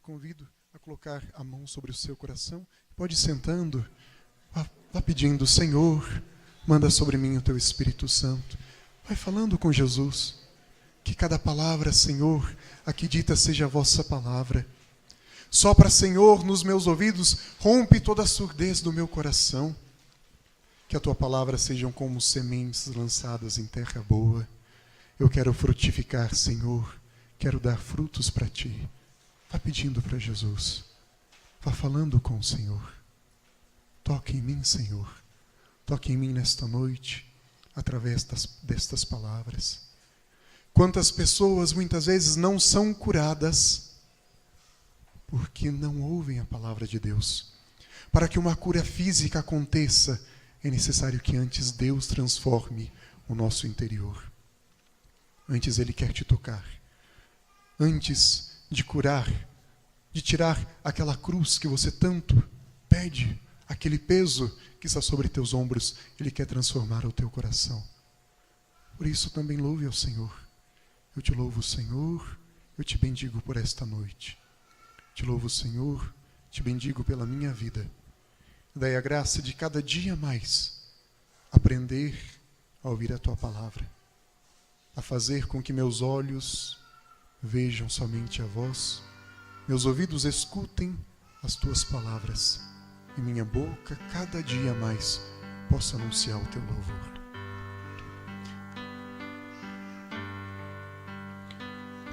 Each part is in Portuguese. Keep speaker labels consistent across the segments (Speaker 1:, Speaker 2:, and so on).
Speaker 1: convido a colocar a mão sobre o seu coração. Pode ir sentando. Vá pedindo: Senhor, manda sobre mim o teu Espírito Santo. Vai falando com Jesus. Que cada palavra, Senhor, aqui dita seja a vossa palavra. Sopra, Senhor, nos meus ouvidos, rompe toda a surdez do meu coração. Que a tua palavra sejam como sementes lançadas em terra boa. Eu quero frutificar, Senhor. Quero dar frutos para ti. Vá pedindo para Jesus. Vá falando com o Senhor. Toque em mim, Senhor. Toque em mim nesta noite, através destas palavras. Quantas pessoas muitas vezes não são curadas porque não ouvem a palavra de Deus. Para que uma cura física aconteça, é necessário que antes Deus transforme o nosso interior. Antes Ele quer te tocar. Antes de curar, de tirar aquela cruz que você tanto pede, aquele peso que está sobre teus ombros, Ele quer transformar o teu coração. Por isso também louve ao Senhor. Eu te louvo, Senhor, eu te bendigo por esta noite. Te louvo, Senhor, te bendigo pela minha vida. Dai a graça de cada dia mais aprender a ouvir a tua palavra, a fazer com que meus olhos vejam somente a voz, meus ouvidos escutem as tuas palavras e minha boca cada dia mais possa anunciar o teu louvor.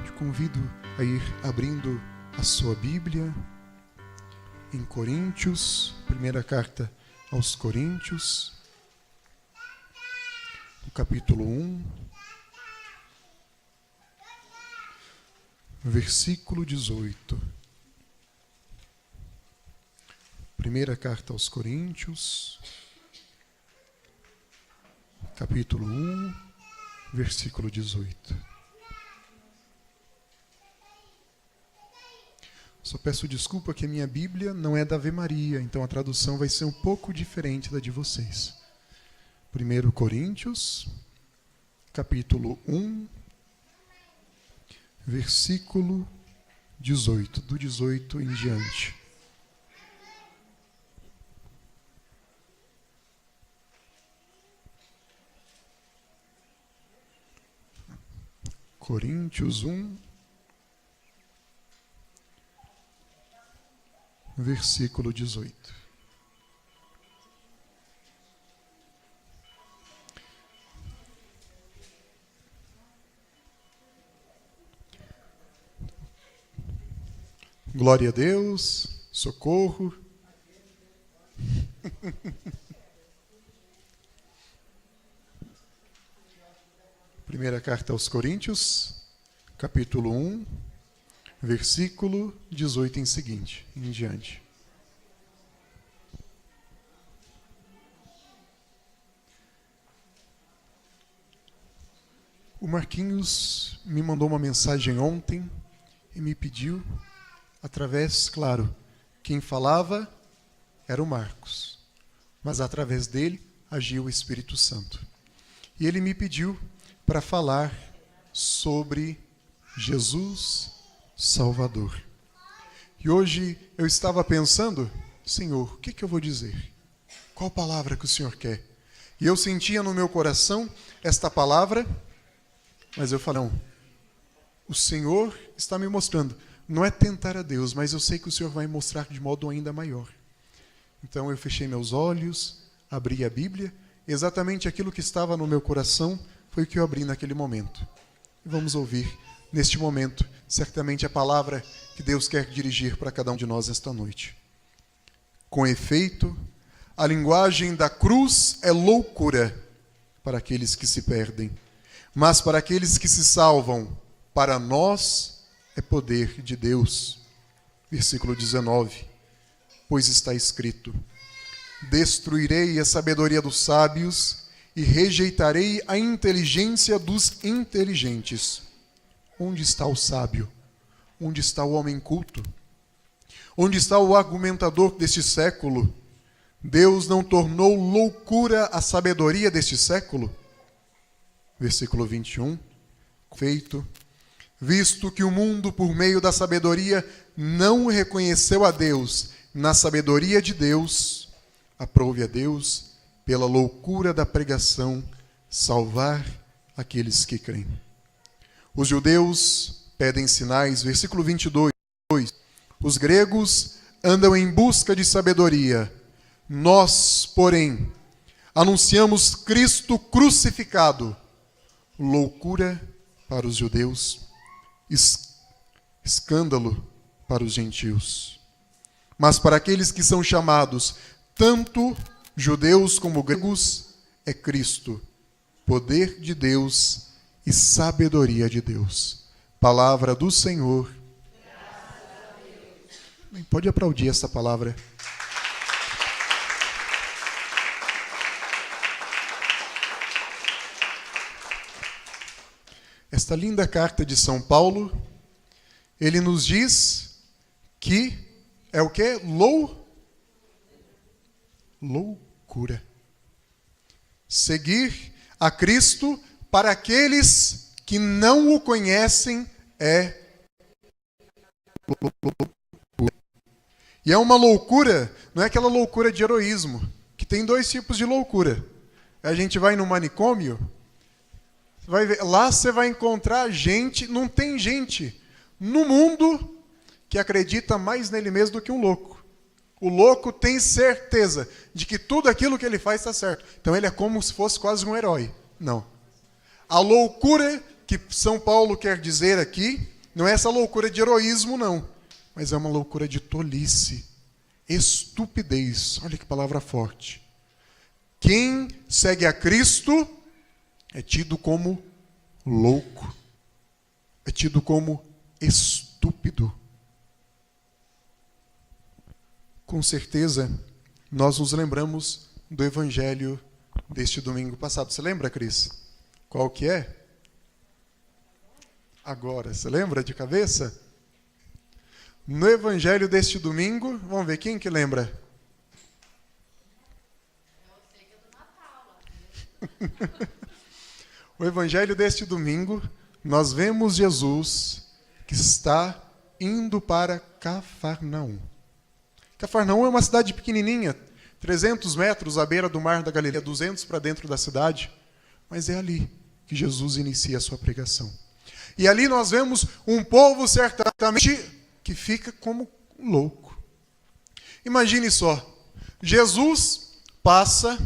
Speaker 1: Te convido a ir abrindo a sua Bíblia em Coríntios, primeira carta aos Coríntios, no capítulo 1, versículo 18. Primeira carta aos Coríntios, capítulo 1, versículo 18. Só peço desculpa que a minha Bíblia não é da Ave Maria, então a tradução vai ser um pouco diferente da de vocês. 1 Coríntios, capítulo 1, versículo 18, do 18 em diante. Coríntios 1, versículo 18. Glória a Deus, socorro. Primeira carta aos Coríntios, capítulo 1, versículo 18 em diante. O Marquinhos me mandou uma mensagem ontem e me pediu, através, claro, quem falava era o Marcos, mas através dele agia o Espírito Santo. E ele me pediu para falar sobre Jesus Salvador. E hoje eu estava pensando: Senhor, o que eu vou dizer? Qual palavra que o Senhor quer? E eu sentia no meu coração esta palavra, mas eu falei: não, o Senhor está me mostrando. Não é tentar a Deus, mas eu sei que o Senhor vai mostrar de modo ainda maior. Então eu fechei meus olhos, abri a Bíblia, exatamente aquilo que estava no meu coração foi o que eu abri naquele momento. E vamos ouvir neste momento, certamente a palavra que Deus quer dirigir para cada um de nós esta noite. Com efeito, a linguagem da cruz é loucura para aqueles que se perdem, mas para aqueles que se salvam, para nós é poder de Deus. Versículo 19. Pois está escrito: destruirei a sabedoria dos sábios e rejeitarei a inteligência dos inteligentes. Onde está o sábio? Onde está o homem culto? Onde está o argumentador deste século? Deus não tornou loucura a sabedoria deste século? Versículo 21. Feito, visto que o mundo, por meio da sabedoria, não reconheceu a Deus, na sabedoria de Deus, aprove a Deus, pela loucura da pregação, salvar aqueles que creem. Os judeus pedem sinais, versículo 22. Os gregos andam em busca de sabedoria. Nós, porém, anunciamos Cristo crucificado, loucura para os judeus, escândalo para os gentios. Mas para aqueles que são chamados, tanto judeus como gregos, é Cristo, poder de Deus e sabedoria de Deus. Palavra do Senhor. Pode aplaudir essa palavra. Esta linda carta de São Paulo, ele nos diz que é o quê? Loucura. Seguir a Cristo para aqueles que não o conhecem é loucura. E é uma loucura, não é aquela loucura de heroísmo, que tem dois tipos de loucura. A gente vai no manicômio, vai ver, lá você vai encontrar gente, não tem gente no mundo que acredita mais nele mesmo do que um louco. O louco tem certeza de que tudo aquilo que ele faz está certo. Então ele é como se fosse quase um herói. Não. A loucura que São Paulo quer dizer aqui, não é essa loucura de heroísmo, não. Mas é uma loucura de tolice, estupidez. Olha que palavra forte. Quem segue a Cristo é tido como louco, é tido como estúpido. Com certeza, nós nos lembramos do evangelho deste domingo passado. Você lembra, Cris? Qual que é? Agora, você lembra de cabeça? No evangelho deste domingo, vamos ver, quem que lembra?
Speaker 2: Eu sei que é do Natal.
Speaker 1: O evangelho deste domingo, nós vemos Jesus que está indo para Cafarnaum. Cafarnaum é uma cidade pequenininha, 300 metros à beira do mar da Galileia, 200 para dentro da cidade, mas é ali que Jesus inicia a sua pregação. E ali nós vemos um povo certamente que fica como louco. Imagine só, Jesus passa,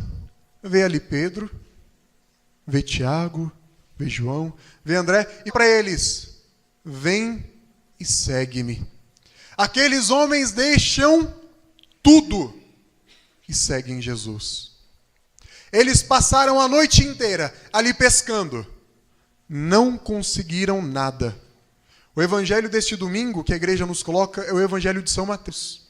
Speaker 1: vê ali Pedro, vê Tiago, vê João, vê André, e para eles, vem e segue-me. Aqueles homens deixam tudo e seguem Jesus. Eles passaram a noite inteira ali pescando. Não conseguiram nada. O evangelho deste domingo, que a igreja nos coloca, é o evangelho de São Mateus.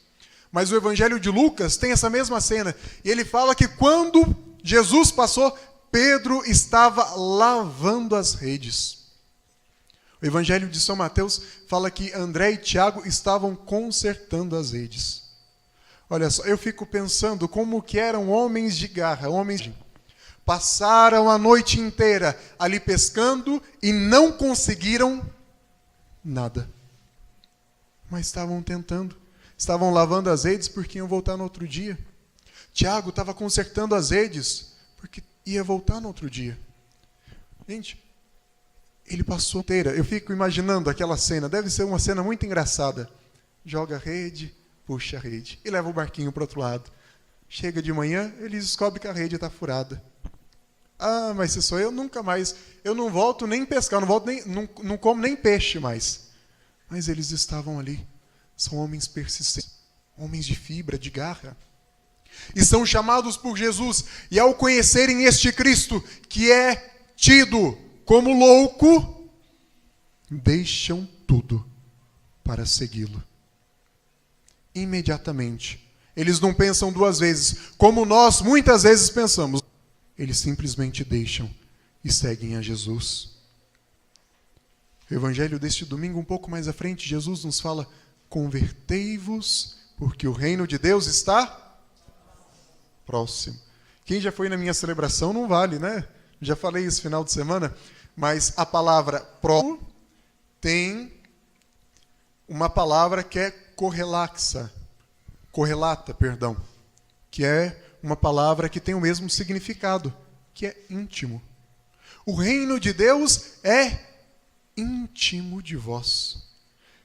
Speaker 1: Mas o evangelho de Lucas tem essa mesma cena. E ele fala que quando Jesus passou, Pedro estava lavando as redes. O evangelho de São Mateus fala que André e Tiago estavam consertando as redes. Olha só, eu fico pensando como que eram homens de garra, passaram a noite inteira ali pescando e não conseguiram nada. Mas estavam tentando. Estavam lavando as redes porque iam voltar no outro dia. Tiago estava consertando as redes porque ia voltar no outro dia. Gente, ele passou inteira. Eu fico imaginando aquela cena. Deve ser uma cena muito engraçada. Joga a rede, puxa a rede e leva o barquinho para o outro lado. Chega de manhã, ele descobre que a rede está furada. Ah, mas se sou eu, nunca mais. Eu não volto nem pescar, não como nem peixe mais. Mas eles estavam ali. São homens persistentes, homens de fibra, de garra. E são chamados por Jesus. E ao conhecerem este Cristo, que é tido como louco, deixam tudo para segui-lo. Imediatamente. Eles não pensam duas vezes, como nós muitas vezes pensamos. Eles simplesmente deixam e seguem a Jesus. O evangelho deste domingo, um pouco mais à frente, Jesus nos fala: convertei-vos, porque o reino de Deus está próximo. Quem já foi na minha celebração não vale, né? Já falei isso final de semana, mas a palavra próximo tem uma palavra que é correlata, que é uma palavra que tem o mesmo significado, que é íntimo. O reino de Deus é íntimo de vós.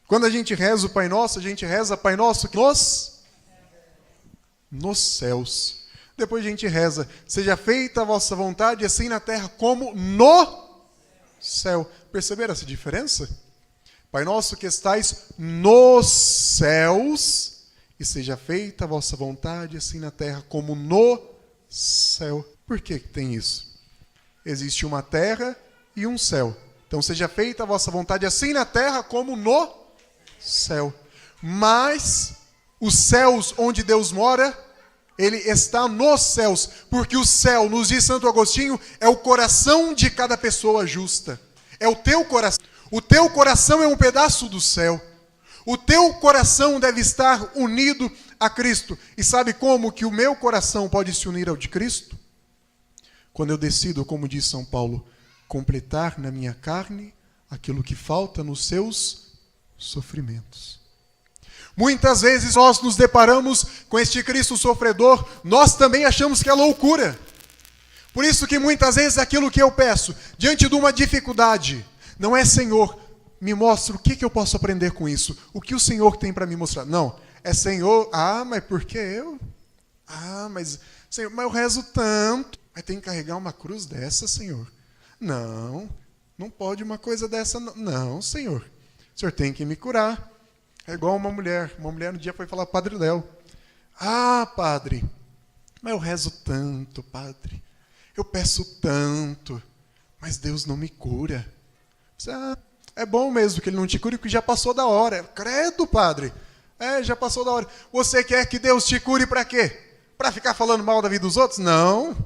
Speaker 1: Quando a gente reza o Pai Nosso, a gente reza Pai Nosso nos céus. Depois a gente reza, seja feita a vossa vontade, assim na terra como no céu. Perceberam essa diferença? Pai Nosso que estais nos céus, e seja feita a vossa vontade, assim na terra como no céu. Por que tem isso? Existe uma terra e um céu. Então seja feita a vossa vontade, assim na terra como no céu. Mas os céus onde Deus mora, Ele está nos céus, porque o céu, nos diz Santo Agostinho, é o coração de cada pessoa justa. É o teu coração. O teu coração é um pedaço do céu. O teu coração deve estar unido a Cristo. E sabe como que o meu coração pode se unir ao de Cristo? Quando eu decido, como diz São Paulo, completar na minha carne aquilo que falta nos seus sofrimentos. Muitas vezes nós nos deparamos com este Cristo sofredor, nós também achamos que é loucura. Por isso que muitas vezes aquilo que eu peço, diante de uma dificuldade, não é Senhor, me mostra o que eu posso aprender com isso, o que o Senhor tem para me mostrar. Não, é Senhor, mas por que eu? Mas Senhor, mas eu rezo tanto, mas tem que carregar uma cruz dessa, Senhor. Não pode uma coisa dessa, não, Senhor. O Senhor tem que me curar. É igual uma mulher um dia foi falar, Padre Léo, Padre, mas eu rezo tanto, Padre, eu peço tanto, mas Deus não me cura. É bom mesmo que Ele não te cure, porque já passou da hora. Credo, Padre, já passou da hora. Você quer que Deus te cure para quê? Para ficar falando mal da vida dos outros? Não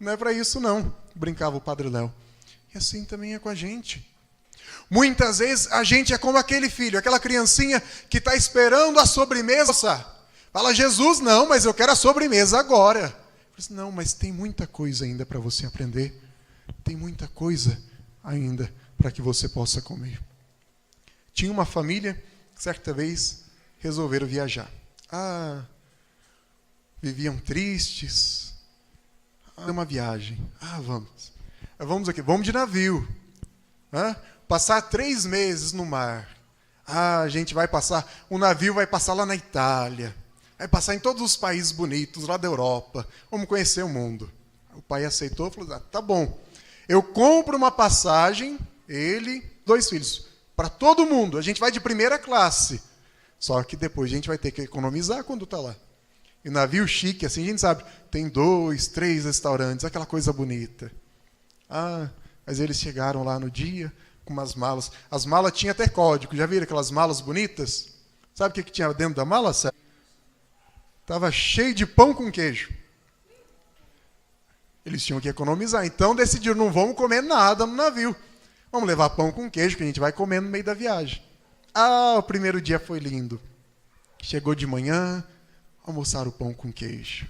Speaker 1: é para isso não, brincava o Padre Léo. E assim também é com a gente. Muitas vezes a gente é como aquele filho, aquela criancinha que está esperando a sobremesa. Fala, Jesus, não, mas eu quero a sobremesa agora. Não, mas tem muita coisa ainda para você aprender. Tem muita coisa ainda para que você possa comer. Tinha uma família, certa vez, resolveram viajar. Viviam tristes. Uma viagem. Vamos aqui, vamos de navio. Passar 3 meses no mar. A gente vai passar, o navio vai passar lá na Itália, vai passar em todos os países bonitos lá da Europa, vamos conhecer o mundo. O pai aceitou, falou, tá bom, eu compro uma passagem, ele, 2 filhos, para todo mundo, a gente vai de primeira classe, só que depois a gente vai ter que economizar quando está lá. E navio chique, assim, a gente sabe, tem 2, 3 restaurantes, aquela coisa bonita. Mas eles chegaram lá no dia, com umas malas. As malas tinham até código. Já viram aquelas malas bonitas? Sabe o que tinha dentro da mala? Estava cheio de pão com queijo. Eles tinham que economizar. Então decidiram, não vamos comer nada no navio. Vamos levar pão com queijo, que a gente vai comer no meio da viagem. O primeiro dia foi lindo. Chegou de manhã, almoçaram o pão com queijo.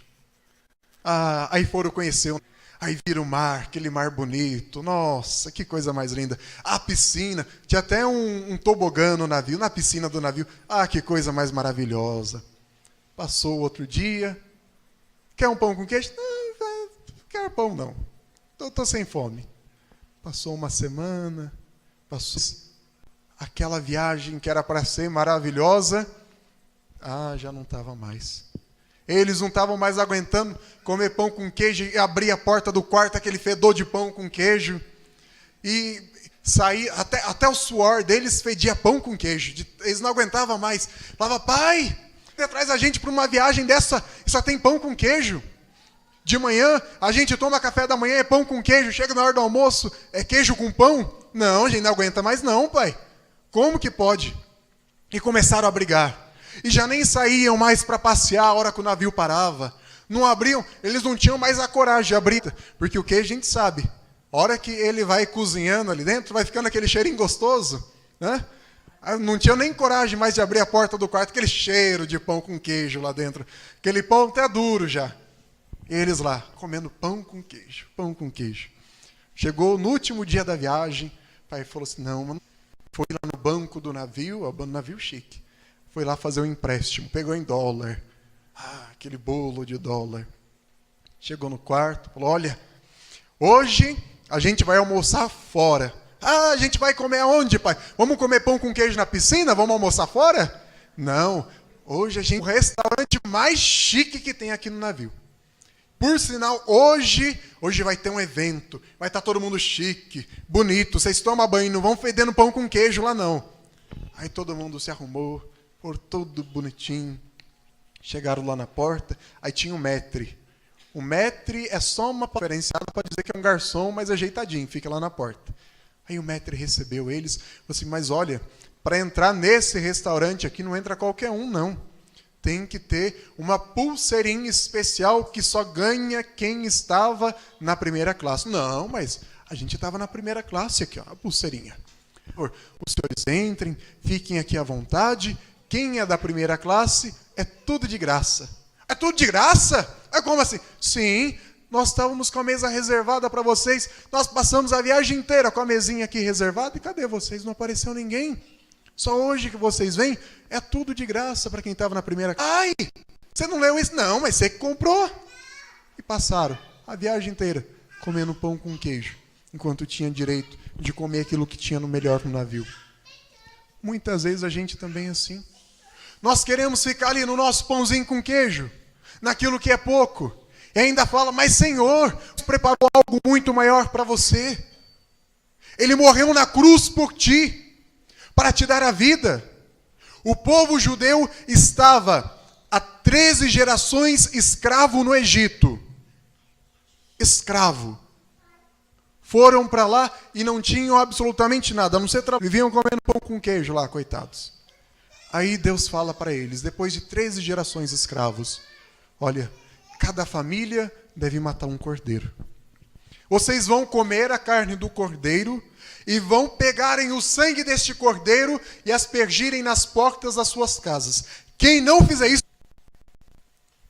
Speaker 1: Aí foram conhecer Aí vira o mar, aquele mar bonito. Nossa, que coisa mais linda. A piscina, tinha até um tobogã no navio, na piscina do navio. Que coisa mais maravilhosa. Passou o outro dia. Quer um pão com queijo? Não quero pão não. Estou sem fome. Passou uma semana. Passou aquela viagem que era para ser maravilhosa. Já não estava mais. Eles não estavam mais aguentando comer pão com queijo e abrir a porta do quarto, aquele fedor de pão com queijo. E sair, até o suor deles fedia pão com queijo. Eles não aguentavam mais. Falava, pai, você traz a gente para uma viagem dessa e só tem pão com queijo. De manhã, a gente toma café da manhã, é pão com queijo. Chega na hora do almoço, é queijo com pão. Não, a gente não aguenta mais não, pai. Como que pode? E começaram a brigar. E já nem saíam mais para passear a hora que o navio parava. Não abriam, eles não tinham mais a coragem de abrir. Porque o que a gente sabe, a hora que ele vai cozinhando ali dentro, vai ficando aquele cheirinho gostoso, né? Não tinham nem coragem mais de abrir a porta do quarto, aquele cheiro de pão com queijo lá dentro. Aquele pão até duro já. E eles lá, comendo pão com queijo, pão com queijo. Chegou no último dia da viagem, o pai falou assim, não, mano, Foi lá no banco do navio, o navio chique. Foi lá fazer um empréstimo, pegou em dólar. Aquele bolo de dólar. Chegou no quarto, falou, olha, hoje a gente vai almoçar fora. A gente vai comer aonde, pai? Vamos comer pão com queijo na piscina? Vamos almoçar fora? Não, hoje a gente vai no restaurante mais chique que tem aqui no navio. Por sinal, hoje vai ter um evento, vai estar todo mundo chique, bonito, vocês tomam banho, não vão fedendo pão com queijo lá não. Aí todo mundo se arrumou, por todo bonitinho, chegaram lá na porta, aí tinha um maître. O maître é só uma diferenciada para dizer que é um garçom, mas ajeitadinho, fica lá na porta. Aí o maître recebeu eles, falou assim, mas olha, para entrar nesse restaurante aqui não entra qualquer um não. Tem que ter uma pulseirinha especial que só ganha quem estava na primeira classe. Não, mas a gente estava na primeira classe aqui, ó, a pulseirinha. Os senhores entrem, fiquem aqui à vontade. Quem é da primeira classe é tudo de graça. É tudo de graça? É como assim? Sim, nós estávamos com a mesa reservada para vocês. Nós passamos a viagem inteira com a mesinha aqui reservada. E cadê vocês? Não apareceu ninguém. Só hoje que vocês vêm, é tudo de graça para quem estava na primeira. Ai, você não leu isso? Não, mas você que comprou. E passaram a viagem inteira comendo pão com queijo, enquanto tinha direito de comer aquilo que tinha no melhor no navio. Muitas vezes a gente também é assim. Nós queremos ficar ali no nosso pãozinho com queijo, naquilo que é pouco. E ainda fala, mas Senhor, preparou algo muito maior para você. Ele morreu na cruz por ti, para te dar a vida. O povo judeu estava há 13 gerações escravo no Egito. Escravo. Foram para lá e não tinham absolutamente nada, a não ser viviam comendo pão com queijo lá, coitados. Aí Deus fala para eles, depois de 13 gerações escravos, olha, cada família deve matar um cordeiro. Vocês vão comer a carne do cordeiro e vão pegarem o sangue deste cordeiro e aspergirem nas portas das suas casas. Quem não fizer isso,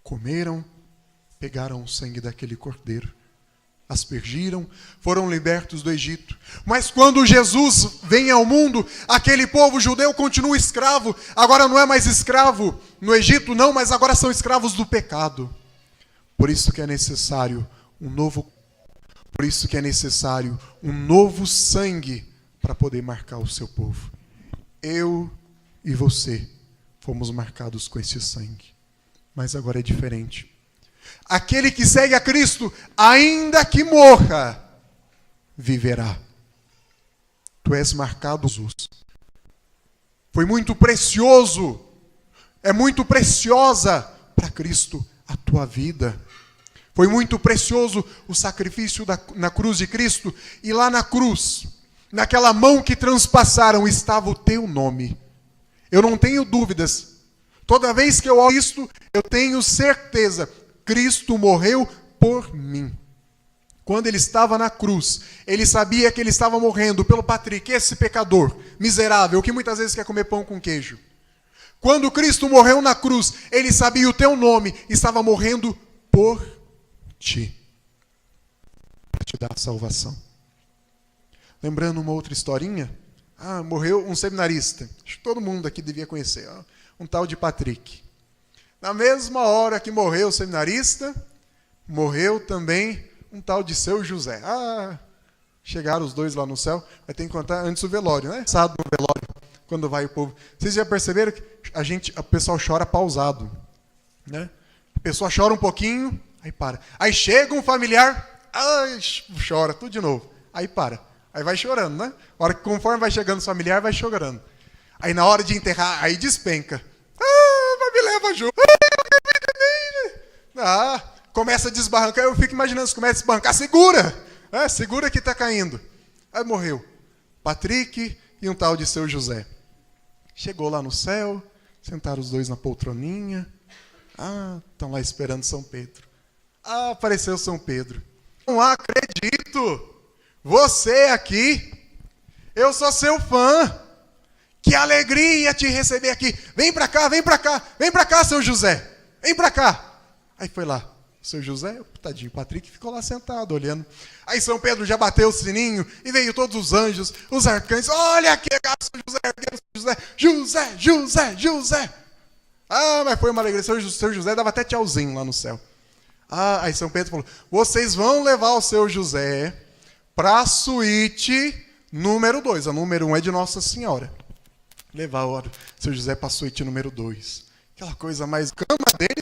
Speaker 1: comeram, pegaram o sangue daquele cordeiro, aspergiram, foram libertos do Egito. Mas quando Jesus vem ao mundo, aquele povo judeu continua escravo. Agora não é mais escravo no Egito, não, mas agora são escravos do pecado. Por isso que é necessário um novo sangue para poder marcar o seu povo. Eu e você fomos marcados com esse sangue. Mas agora é diferente. Aquele que segue a Cristo, ainda que morra, viverá. Tu és marcado, Jesus. Foi muito precioso, é muito preciosa para Cristo a tua vida. Foi muito precioso o sacrifício na cruz de Cristo. E lá na cruz, naquela mão que transpassaram, estava o teu nome. Eu não tenho dúvidas. Toda vez que eu olho isto, eu tenho certeza. Cristo morreu por mim. Quando ele estava na cruz, ele sabia que ele estava morrendo pelo Patrick, esse pecador miserável, que muitas vezes quer comer pão com queijo. Quando Cristo morreu na cruz, ele sabia o teu nome, estava morrendo por ti, para te dar a salvação. Lembrando uma outra historinha, morreu um seminarista, acho que todo mundo aqui devia conhecer, um tal de Patrick. Na mesma hora que morreu o seminarista, morreu também um tal de seu José. Chegaram os dois lá no céu, vai ter que contar antes o velório, né? Sábado no velório, quando vai o povo. Vocês já perceberam que o pessoal chora pausado, né? A pessoa chora um pouquinho, aí para. Aí chega um familiar, chora tudo de novo. Aí para. Aí vai chorando, né? Conforme vai chegando o familiar, vai chorando. Aí na hora de enterrar, aí despenca. Me leva junto. Começa a desbarrancar. Eu fico imaginando se começa a desbarrancar. Segura! Segura que está caindo. Aí morreu Patrick e um tal de seu José. Chegou lá no céu, sentaram os dois na poltroninha. Estão lá esperando São Pedro. Apareceu São Pedro. Não acredito! Você aqui, eu sou seu fã. Que alegria te receber aqui. Vem para cá, vem para cá, vem para cá, seu José. Vem para cá. Aí foi lá, seu José, tadinho, Patrick ficou lá sentado, olhando. Aí São Pedro já bateu o sininho, e veio todos os anjos, os arcanjos, olha aqui, São José, José, José, José, José. Ah, mas foi uma alegria, seu José dava até tchauzinho lá no céu. Ah, aí São Pedro falou, vocês vão levar o seu José para a suíte número 2, a número 1 é de Nossa Senhora. Levar o seu José para a suíte número 2. Aquela coisa mais... Cama dele,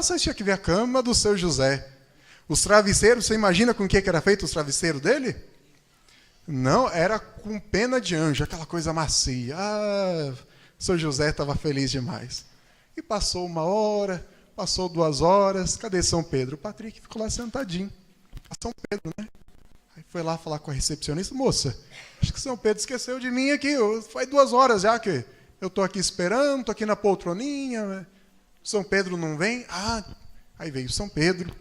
Speaker 1: você tinha que ver a cama do seu José. Os travesseiros, você imagina com o que era feito os travesseiros dele? Não, era com pena de anjo, aquela coisa macia. Ah, o seu José estava feliz demais. E passou 1 hora, passou 2 horas, cadê São Pedro? O Patrick ficou lá sentadinho. São Pedro, né? Aí foi lá falar com a recepcionista, moça, acho que São Pedro esqueceu de mim aqui, faz 2 horas já que... Eu estou aqui esperando, estou aqui na poltroninha, né? São Pedro não vem. Ah, aí veio São Pedro.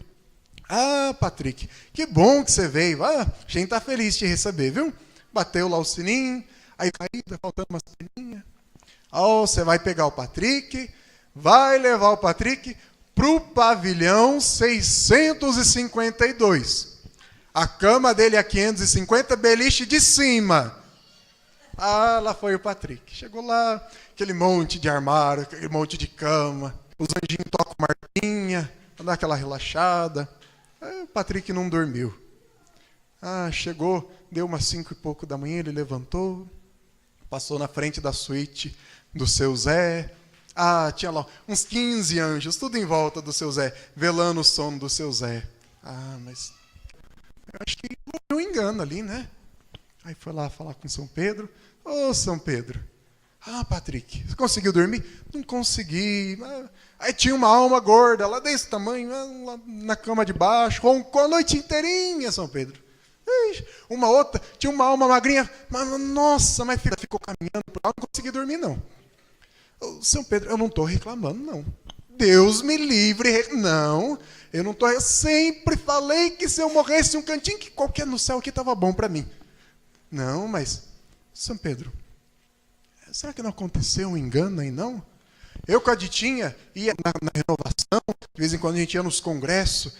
Speaker 1: Ah, Patrick, que bom que você veio. Ah, a gente está feliz de te receber, viu? Bateu lá o sininho, aí tá faltando uma sininha. Oh, você vai pegar o Patrick, vai levar o Patrick para o pavilhão 652. A cama dele é 550, beliche de cima. Ah, lá foi o Patrick. Chegou lá, aquele monte de armário, aquele monte de cama. Os anjinhos tocam marquinha, para dar aquela relaxada. Aí o Patrick não dormiu. Ah, chegou, deu umas 5 e pouco da manhã, ele levantou, passou na frente da suíte do seu Zé. Ah, tinha lá uns 15 anjos, tudo em volta do seu Zé, velando o sono do seu Zé. Ah, mas eu acho que houve um engano ali, né? Aí foi lá falar com São Pedro. Ô, São Pedro. Ah, Patrick, você conseguiu dormir? Não consegui. Aí tinha uma alma gorda, lá desse tamanho, lá na cama de baixo, roncou a noite inteirinha, São Pedro. Uma outra, tinha uma alma magrinha, mas, nossa, mas ficou caminhando por lá, não consegui dormir, não. Ô, São Pedro, eu não estou reclamando, não. Deus me livre, não. Eu não estou. Eu sempre falei que se eu morresse um cantinho, que qualquer no céu aqui estava bom para mim. Não, mas... São Pedro, será que não aconteceu um engano aí, não? Eu com a Ditinha ia na renovação, de vez em quando a gente ia nos congressos,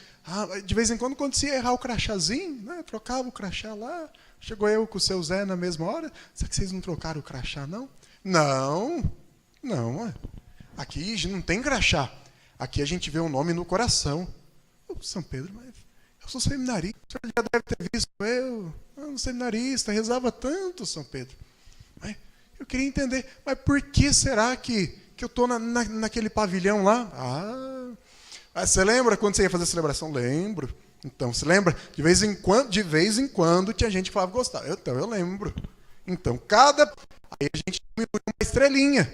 Speaker 1: de vez em quando acontecia errar o crachazinho, né? Trocava o crachá lá, chegou eu com o seu Zé na mesma hora, será que vocês não trocaram o crachá, não? Não, aqui não tem crachá, aqui a gente vê o nome no coração. São Pedro, mas eu sou seminarista, o senhor já deve ter visto eu um seminarista, rezava tanto, São Pedro. Mas eu queria entender, mas por que será que eu estou naquele pavilhão lá? Você lembra quando você ia fazer a celebração? Lembro. Então, você lembra? De vez em quando tinha gente que falava que gostava. Então, eu lembro. Então, aí a gente diminuiu uma estrelinha.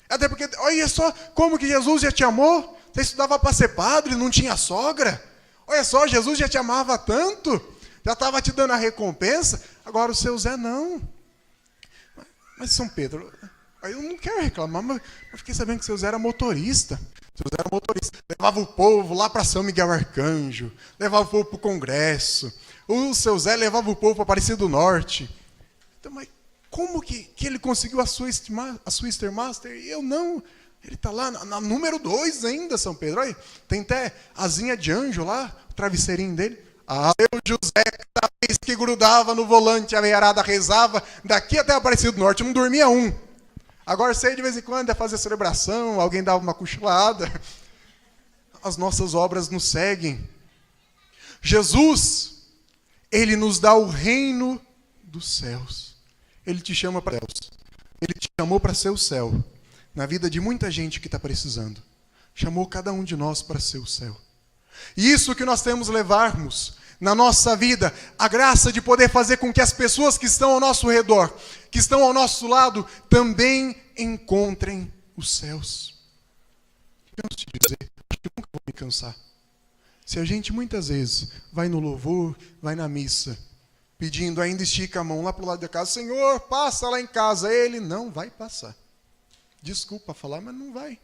Speaker 1: Até porque, olha só como que Jesus já te amou. Você estudava para ser padre, não tinha sogra. Olha só, Jesus já te amava tanto. Já estava te dando a recompensa, agora o seu Zé não. Mas São Pedro, eu não quero reclamar, mas eu fiquei sabendo que o seu Zé era motorista. O seu Zé era motorista. Levava o povo lá para São Miguel Arcanjo, levava o povo para o congresso. O seu Zé levava o povo para Aparecida do Norte. Então, mas como que ele conseguiu a Swister Master e eu não? Ele está lá na número 2 ainda, São Pedro. Olha, tem até asinha de anjo lá, o travesseirinho dele. Ah, eu, José, cada vez que grudava no volante, a veiarada rezava, daqui até Aparecido do Norte, não dormia um. Agora sei de vez em quando ia fazer celebração, alguém dava uma cochilada. As nossas obras nos seguem. Jesus, ele nos dá o reino dos céus. Ele te chama para Deus. Ele te chamou para ser o céu. Na vida de muita gente que está precisando. Chamou cada um de nós para ser o céu. E isso que nós temos levarmos na nossa vida, a graça de poder fazer com que as pessoas que estão ao nosso redor, que estão ao nosso lado, também encontrem os céus. Canso de dizer, acho que nunca vou me cansar. Se a gente muitas vezes vai no louvor, vai na missa, pedindo, ainda estica a mão lá para o lado da casa, Senhor, passa lá em casa, ele não vai passar. Desculpa falar, mas não vai.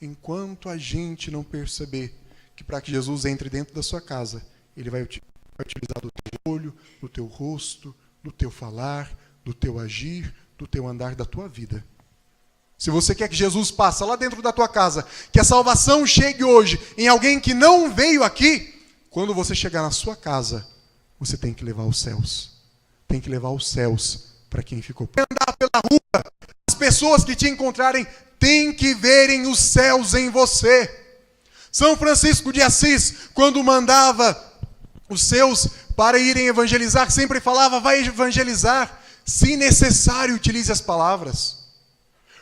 Speaker 1: Enquanto a gente não perceber que para que Jesus entre dentro da sua casa, ele vai utilizar do teu olho, do teu rosto, do teu falar, do teu agir, do teu andar, da tua vida. Se você quer que Jesus passe lá dentro da tua casa, que a salvação chegue hoje em alguém que não veio aqui, quando você chegar na sua casa, você tem que levar os céus. Tem que levar os céus para quem ficou. Andar pela rua, as pessoas que te encontrarem têm que verem os céus em você. São Francisco de Assis, quando mandava os seus para irem evangelizar, sempre falava, vai evangelizar. Se necessário, utilize as palavras.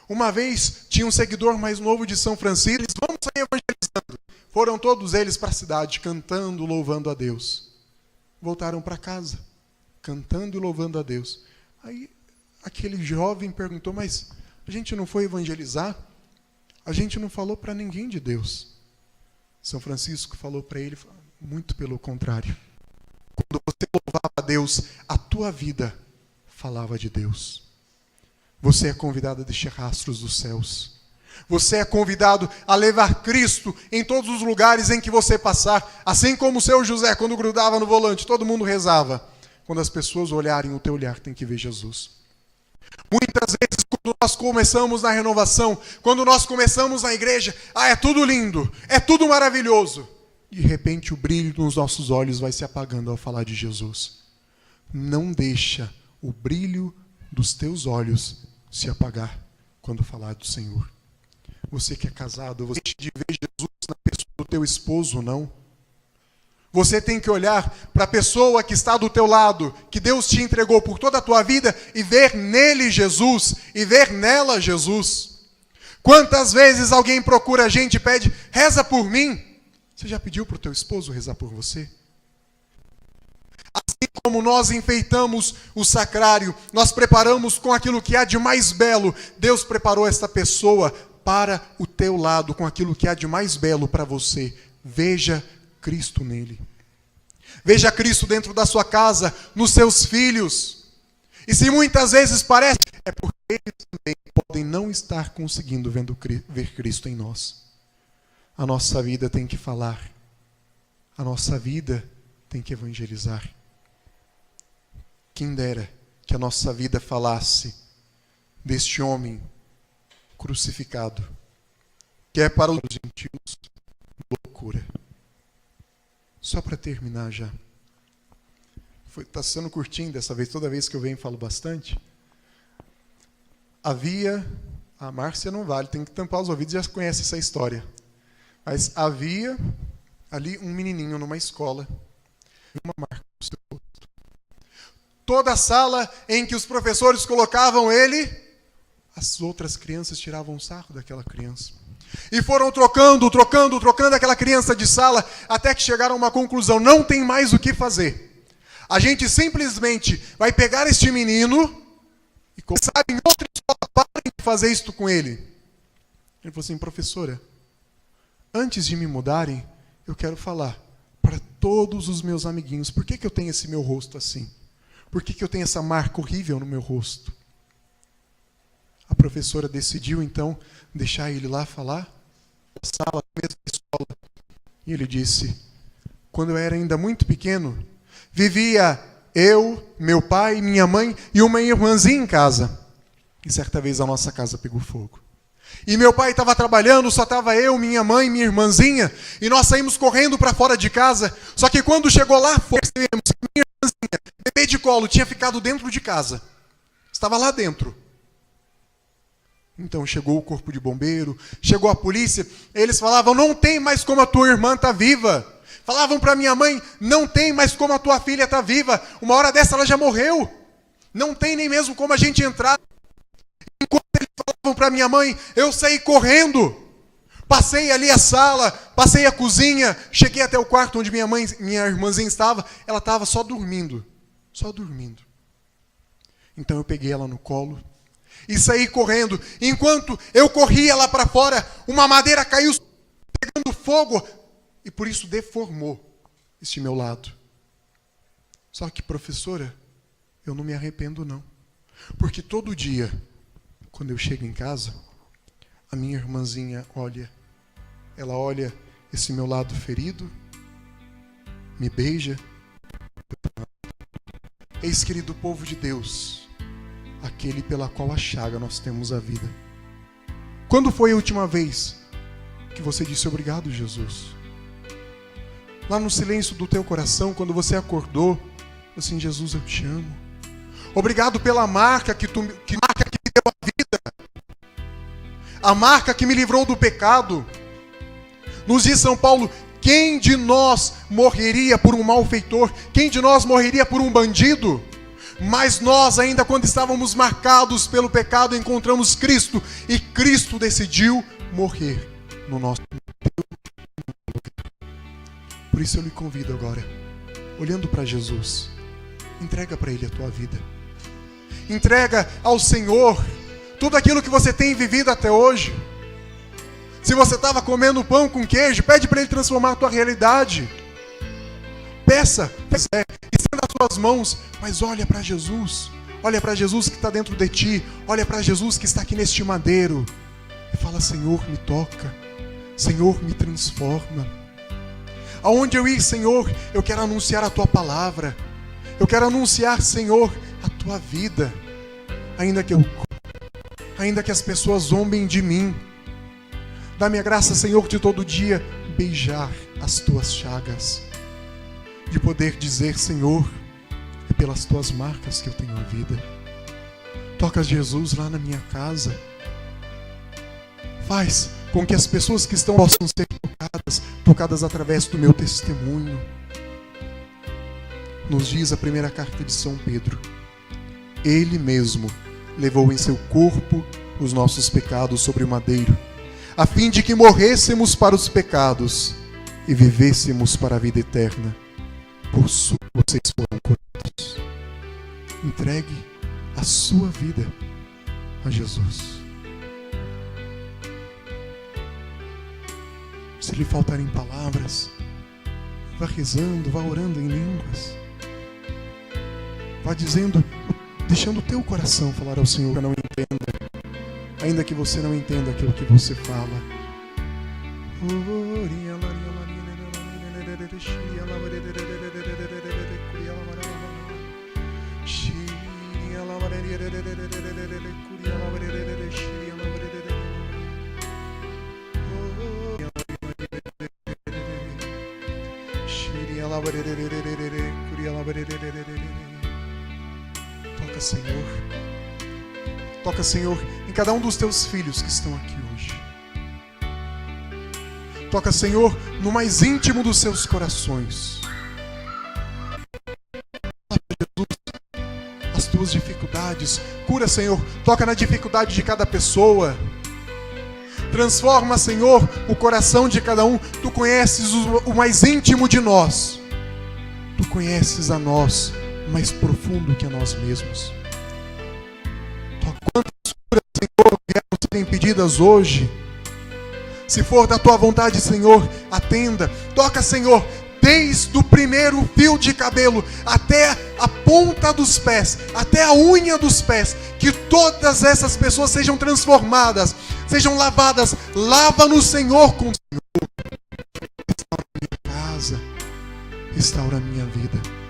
Speaker 1: Uma vez, tinha um seguidor mais novo de São Francisco, eles vamos sair evangelizando. Foram todos eles para a cidade, cantando, louvando a Deus. Voltaram para casa, cantando e louvando a Deus. Aí, aquele jovem perguntou, mas a gente não foi evangelizar? A gente não falou para ninguém de Deus. São Francisco falou para ele, muito pelo contrário. Quando você louvava a Deus, a tua vida falava de Deus. Você é convidado a deixar rastros dos céus. Você é convidado a levar Cristo em todos os lugares em que você passar. Assim como o seu José, quando grudava no volante, todo mundo rezava. Quando as pessoas olharem, o teu olhar tem que ver Jesus. Muitas vezes, quando nós começamos na renovação, quando nós começamos na igreja, é tudo lindo, é tudo maravilhoso. De repente, o brilho nos nossos olhos vai se apagando ao falar de Jesus. Não deixa o brilho dos teus olhos se apagar quando falar do Senhor. Você que é casado, você tem de ver Jesus na pessoa do teu esposo, não? Você tem que olhar para a pessoa que está do teu lado, que Deus te entregou por toda a tua vida, e ver nele Jesus, e ver nela Jesus. Quantas vezes alguém procura a gente e pede, reza por mim? Você já pediu para o teu esposo rezar por você? Assim como nós enfeitamos o sacrário, nós preparamos com aquilo que há de mais belo, Deus preparou esta pessoa para o teu lado, com aquilo que há de mais belo para você. Veja Cristo nele. Veja Cristo dentro da sua casa, nos seus filhos. E se muitas vezes parece, é porque eles também podem não estar conseguindo ver Cristo em nós. A nossa vida tem que falar. A nossa vida tem que evangelizar. Quem dera que a nossa vida falasse deste homem crucificado, que é para os gentios loucura. Só para terminar já. Está sendo curtinho dessa vez, toda vez que eu venho falo bastante. Havia, a Márcia não vale, tem que tampar os ouvidos, já conhece essa história. Mas havia ali um menininho numa escola, uma marca no seu rosto. Toda a sala em que os professores colocavam ele, as outras crianças tiravam sarro daquela criança. E foram trocando aquela criança de sala, até que chegaram a uma conclusão, não tem mais o que fazer. A gente simplesmente vai pegar este menino e começar em outra escola, parem de fazer isto com ele. Ele falou assim, professora, antes de me mudarem, eu quero falar para todos os meus amiguinhos, por que eu tenho esse meu rosto assim? Por que eu tenho essa marca horrível no meu rosto? A professora decidiu, então, deixar ele lá falar, na sala, na mesma escola. E ele disse, quando eu era ainda muito pequeno, vivia eu, meu pai, minha mãe e uma irmãzinha em casa. E certa vez a nossa casa pegou fogo. E meu pai estava trabalhando, só estava eu, minha mãe, minha irmãzinha, e nós saímos correndo para fora de casa. Só que quando chegou lá, percebemos que minha irmãzinha, bebê de colo, tinha ficado dentro de casa. Estava lá dentro. Então chegou o corpo de bombeiro, chegou a polícia, eles falavam, não tem mais como a tua irmã está viva. Falavam para minha mãe, não tem mais como a tua filha está viva. Uma hora dessa ela já morreu. Não tem nem mesmo como a gente entrar. Enquanto eles falavam para minha mãe, eu saí correndo. Passei ali a sala, passei a cozinha, cheguei até o quarto onde minha irmãzinha estava. Ela estava só dormindo. Só dormindo. Então eu peguei ela no colo e saí correndo. Enquanto eu corria lá para fora, uma madeira caiu pegando fogo e por isso deformou este meu lado. Só que, professora, eu não me arrependo não. Porque todo dia, quando eu chego em casa, a minha irmãzinha olha. Ela olha esse meu lado ferido, me beija. Eis, querido povo de Deus, aquele pela qual a chaga nós temos a vida. Quando foi a última vez que você disse obrigado, Jesus? Lá no silêncio do teu coração, quando você acordou, assim, Jesus, eu te amo. Obrigado pela marca que me deu a vida. A marca que me livrou do pecado. Nos diz São Paulo, quem de nós morreria por um malfeitor? Quem de nós morreria por um bandido? Mas nós, ainda quando estávamos marcados pelo pecado, encontramos Cristo. E Cristo decidiu morrer no nosso lugar. Por isso eu lhe convido agora, olhando para Jesus, entrega para Ele a tua vida. Entrega ao Senhor tudo aquilo que você tem vivido até hoje. Se você estava comendo pão com queijo, pede para Ele transformar a tua realidade. Peça, estenda as suas mãos, mas olha para Jesus. Olha para Jesus que está dentro de ti. Olha para Jesus que está aqui neste madeiro. E fala, Senhor, me toca. Senhor, me transforma. Aonde eu ir, Senhor, eu quero anunciar a tua palavra. Eu quero anunciar, Senhor, a tua vida. Ainda que as pessoas zombem de mim. Dá-me a graça, Senhor, de todo dia beijar as tuas chagas. De poder dizer, Senhor, é pelas tuas marcas que eu tenho a vida. Toca Jesus lá na minha casa. Faz com que as pessoas que estão possam ser tocadas através do meu testemunho. Nos diz a primeira carta de São Pedro, Ele mesmo levou em seu corpo os nossos pecados sobre o madeiro, a fim de que morrêssemos para os pecados e vivêssemos para a vida eterna. Por sua vocês foram curados. Entregue a sua vida a Jesus. Se lhe faltarem palavras, vá rezando, vá orando em línguas. Vá dizendo, deixando o teu coração falar ao Senhor, não entenda, ainda que você não entenda aquilo que você fala. Toca, Senhor. Toca, Senhor, em cada um dos teus filhos que estão aqui hoje. Toca, Senhor, no mais íntimo dos seus corações. Jesus, as tuas dificuldades. Cura, Senhor. Toca na dificuldade de cada pessoa. Transforma, Senhor, o coração de cada um. Tu conheces o mais íntimo de nós. Tu conheces a nós mais profundo que a nós mesmos. Toca quantas curas, Senhor, vieram serem pedidas hoje. Se for da tua vontade, Senhor, atenda. Toca, Senhor, desde o primeiro fio de cabelo até a ponta dos pés, até a unha dos pés. Que todas essas pessoas sejam transformadas, sejam lavadas. Lava-nos, Senhor, com o Senhor. Restaura a minha casa, restaura a minha vida.